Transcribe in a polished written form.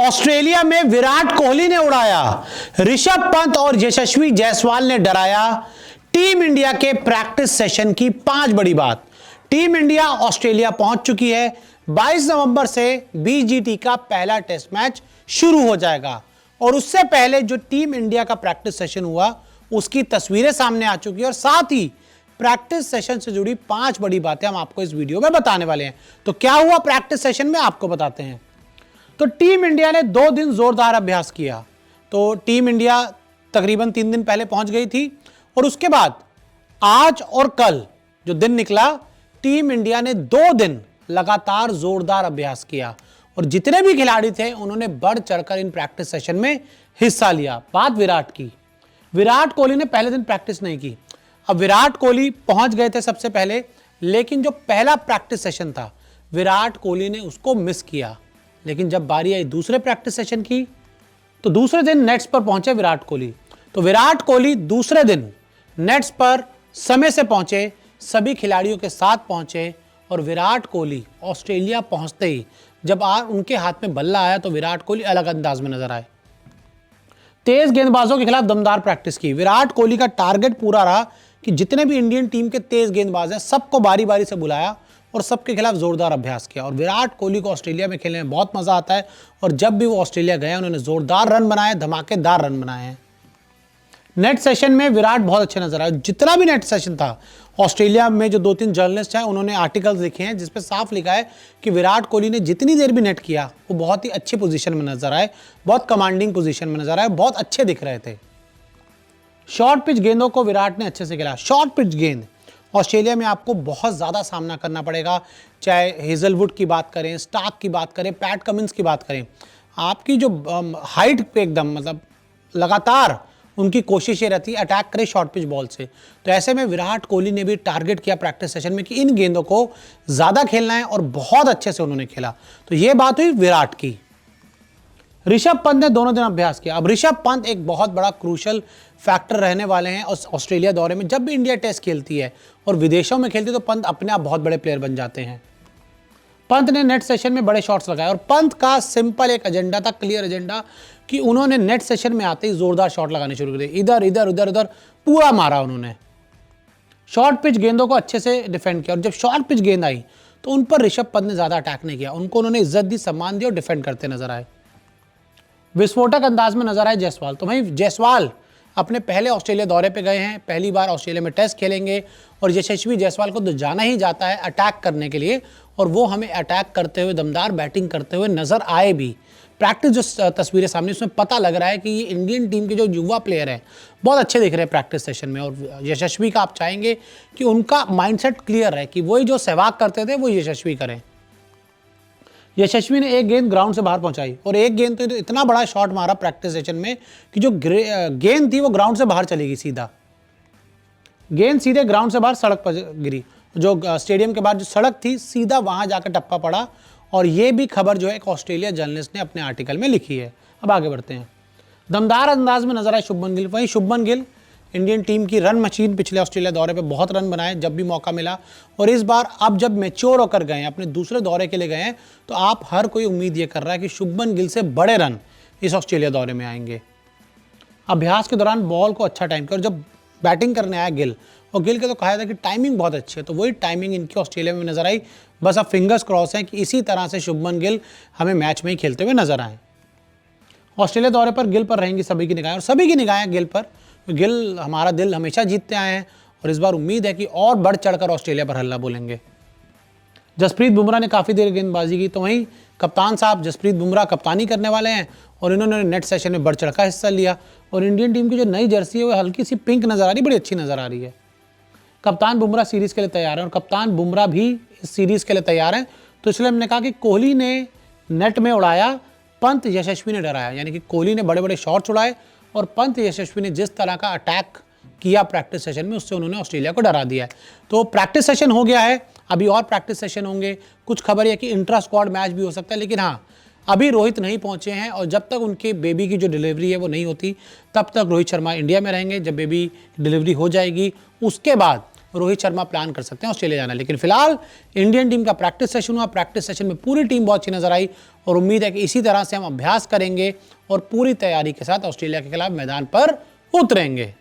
Australia में विराट कोहली ने उड़ाया, ऋषभ पंत और यशस्वी जायसवाल ने डराया। टीम इंडिया के प्रैक्टिस सेशन की 5 बड़ी बात। टीम इंडिया ऑस्ट्रेलिया पहुंच चुकी है। 22 नवंबर से बीजीटी का पहला टेस्ट मैच शुरू हो जाएगा और उससे पहले जो टीम इंडिया का प्रैक्टिस सेशन हुआ उसकी तस्वीरें सामने आ चुकी है और साथ ही प्रैक्टिस सेशन से जुड़ी 5 बड़ी बातें हम आपको इस वीडियो में बताने वाले हैं। तो क्या हुआ प्रैक्टिस सेशन में आपको बताते हैं। तो टीम इंडिया ने 2 दिन जोरदार अभ्यास किया। तो टीम इंडिया तकरीबन 3 दिन पहले पहुंच गई थी और उसके बाद आज और कल जो दिन निकला, टीम इंडिया ने 2 दिन लगातार जोरदार अभ्यास किया और जितने भी खिलाड़ी थे उन्होंने बढ़ चढ़कर इन प्रैक्टिस सेशन में हिस्सा लिया। बात विराट की, विराट कोहली ने पहले दिन प्रैक्टिस नहीं की। अब विराट कोहली पहुंच गए थे सबसे पहले, लेकिन जो पहला प्रैक्टिस सेशन था विराट कोहली ने उसको मिस किया। लेकिन जब बारी आई दूसरे प्रैक्टिस सेशन की तो दूसरे दिन नेट्स पर पहुंचे विराट कोहली। तो विराट कोहली दूसरे दिन नेट्स पर समय से पहुंचे, सभी खिलाड़ियों के साथ पहुंचे और विराट कोहली ऑस्ट्रेलिया पहुंचते ही जब उनके हाथ में बल्ला आया तो विराट कोहली अलग अंदाज में नजर आए। तेज गेंदबाजों के खिलाफ दमदार प्रैक्टिस की। विराट कोहली का टारगेट पूरा रहा कि जितने भी इंडियन टीम के तेज गेंदबाज हैं सबको बारी बारी से बुलाया और सबके खिलाफ जोरदार अभ्यास किया। और विराट कोहली को ऑस्ट्रेलिया में खेलने में बहुत मजा आता है और जब भी वो ऑस्ट्रेलिया गए उन्होंने जोरदार रन बनाए, धमाकेदार रन बनाए हैं। नेट सेशन में विराट बहुत अच्छे नजर आए। जितना भी नेट सेशन था ऑस्ट्रेलिया में, जो 2-3 जर्नलिस्ट हैं उन्होंने आर्टिकल्स लिखे हैं जिसपे साफ लिखा है कि विराट कोहली ने जितनी देर भी नेट किया वो बहुत ही अच्छी पोजीशन में नजर आए, बहुत कमांडिंग पोजीशन में नजर आए, बहुत अच्छे दिख रहे थे। शॉर्ट पिच गेंदों को विराट ने अच्छे से खेला। शॉर्ट पिच गेंद ऑस्ट्रेलिया में आपको बहुत ज़्यादा सामना करना पड़ेगा, चाहे हेजलवुड की बात करें, स्टार्क की बात करें, पैट कमिंस की बात करें। आपकी जो हाइट पे एकदम मतलब लगातार उनकी कोशिश ये रहती है अटैक करें शॉर्ट पिच बॉल से। तो ऐसे में विराट कोहली ने भी टारगेट किया प्रैक्टिस सेशन में कि इन गेंदों को ज़्यादा खेलना है और बहुत अच्छे से उन्होंने खेला। तो ये बात हुई विराट की। ऋषभ पंत ने दोनों दिन अभ्यास किया। अब ऋषभ पंत एक बहुत बड़ा क्रूशल फैक्टर रहने वाले हैं ऑस्ट्रेलिया दौरे में। जब भी इंडिया टेस्ट खेलती है और विदेशों में खेलती है तो पंत अपने आप बहुत बड़े प्लेयर बन जाते हैं। पंत ने नेट सेशन में बड़े शॉट्स लगाए और पंत का सिंपल एक एजेंडा था, क्लियर एजेंडा, कि उन्होंने नेट सेशन में आते ही जोरदार शॉट लगाने शुरू कर दिए। इधर इधर उधर उधर पूरा मारा उन्होंने। शॉर्ट पिच गेंदों को अच्छे से डिफेंड किया और जब शॉर्ट पिच गेंद आई तो उन पर ऋषभ पंत ने ज़्यादा अटैक नहीं किया, उनको उन्होंने इज्जत दी, सम्मान दिया और डिफेंड करते नजर आए। विस्फोटक अंदाज में नजर आए जायसवाल। तो भाई जायसवाल अपने पहले ऑस्ट्रेलिया दौरे पे गए हैं, पहली बार ऑस्ट्रेलिया में टेस्ट खेलेंगे और यशस्वी जायसवाल को तो जाना ही जाता है अटैक करने के लिए और वो हमें अटैक करते हुए, दमदार बैटिंग करते हुए नजर आए भी। प्रैक्टिस जो तस्वीरें सामने उसमें पता लग रहा है कि ये इंडियन टीम के जो युवा प्लेयर हैं बहुत अच्छे दिख रहे हैं प्रैक्टिस सेशन में। और यशस्वी का आप चाहेंगे कि उनका माइंडसेट क्लियर है कि वही जो सहवाग करते थे वो यशस्वी करें। यशस्वी ने एक गेंद ग्राउंड से बाहर पहुंचाई और एक गेंद तो इतना बड़ा शॉट मारा प्रैक्टिस सेशन में कि जो गेंद थी वो ग्राउंड से बाहर चली गई। सीधा गेंद सीधे ग्राउंड से बाहर सड़क पर गिरी। जो स्टेडियम के बाद जो सड़क थी सीधा वहां जाकर टप्पा पड़ा और ये भी खबर जो है एक ऑस्ट्रेलिया जर्नलिस्ट ने अपने आर्टिकल में लिखी है। अब आगे बढ़ते हैं। दमदार अंदाज में नजर आए शुभमन गिल। वहीं शुभमन गिल इंडियन टीम की रन मशीन, पिछले ऑस्ट्रेलिया दौरे पे बहुत रन बनाए जब भी मौका मिला और इस बार अब जब मैच्योर होकर गए हैं, अपने दूसरे दौरे के लिए गए हैं, तो आप हर कोई उम्मीद ये कर रहा है कि शुभमन गिल से बड़े रन इस ऑस्ट्रेलिया दौरे में आएंगे। अभ्यास के दौरान बॉल को अच्छा टाइम किया और जब बैटिंग करने आया गिल, और गिल के तो कहा था कि टाइमिंग बहुत अच्छी है, तो वही टाइमिंग इनकी ऑस्ट्रेलिया में नजर आई। बस अब फिंगर्स क्रॉस हैं कि इसी तरह से शुभमन गिल हमें मैच में ही खेलते हुए नजर आए। ऑस्ट्रेलिया दौरे पर गिल पर रहेंगी सभी की निगाहें और सभी की निगाहें गिल पर। गिल हमारा दिल हमेशा जीतते आए हैं और इस बार उम्मीद है कि और बढ़ चढ़कर ऑस्ट्रेलिया पर हल्ला बोलेंगे। जसप्रीत बुमराह ने काफ़ी देर गेंदबाजी की। तो वहीं कप्तान साहब जसप्रीत बुमराह कप्तानी करने वाले हैं और इन्होंने नेट सेशन में बढ़ चढ़कर हिस्सा लिया और इंडियन टीम की जो नई जर्सी है वो हल्की सी पिंक नजर आ रही, बड़ी अच्छी नजर आ रही है। कप्तान बुमराह सीरीज़ के लिए तैयार है और कप्तान बुमराह भी इस सीरीज़ के लिए तैयार हैं। तो इसलिए हमने कहा कि कोहली ने नेट में उड़ाया, पंत यशस्वी ने डराया। यानी कि कोहली ने बड़े बड़े शॉट्स उड़ाए और पंत यशस्वी ने जिस तरह का अटैक किया प्रैक्टिस सेशन में उससे उन्होंने ऑस्ट्रेलिया को डरा दिया है। तो प्रैक्टिस सेशन हो गया है, अभी और प्रैक्टिस सेशन होंगे। कुछ खबर है कि इंट्रा स्क्वाड मैच भी हो सकता है, लेकिन हाँ अभी रोहित नहीं पहुंचे हैं और जब तक उनके बेबी की जो डिलीवरी है वो नहीं होती तब तक रोहित शर्मा इंडिया में रहेंगे। जब बेबी डिलीवरी हो जाएगी उसके बाद रोहित शर्मा प्लान कर सकते हैं ऑस्ट्रेलिया जाना। लेकिन फिलहाल इंडियन टीम का प्रैक्टिस सेशन हुआ, प्रैक्टिस सेशन में पूरी टीम बहुत अच्छी नजर आई और उम्मीद है कि इसी तरह से हम अभ्यास करेंगे और पूरी तैयारी के साथ ऑस्ट्रेलिया के खिलाफ मैदान पर उतरेंगे।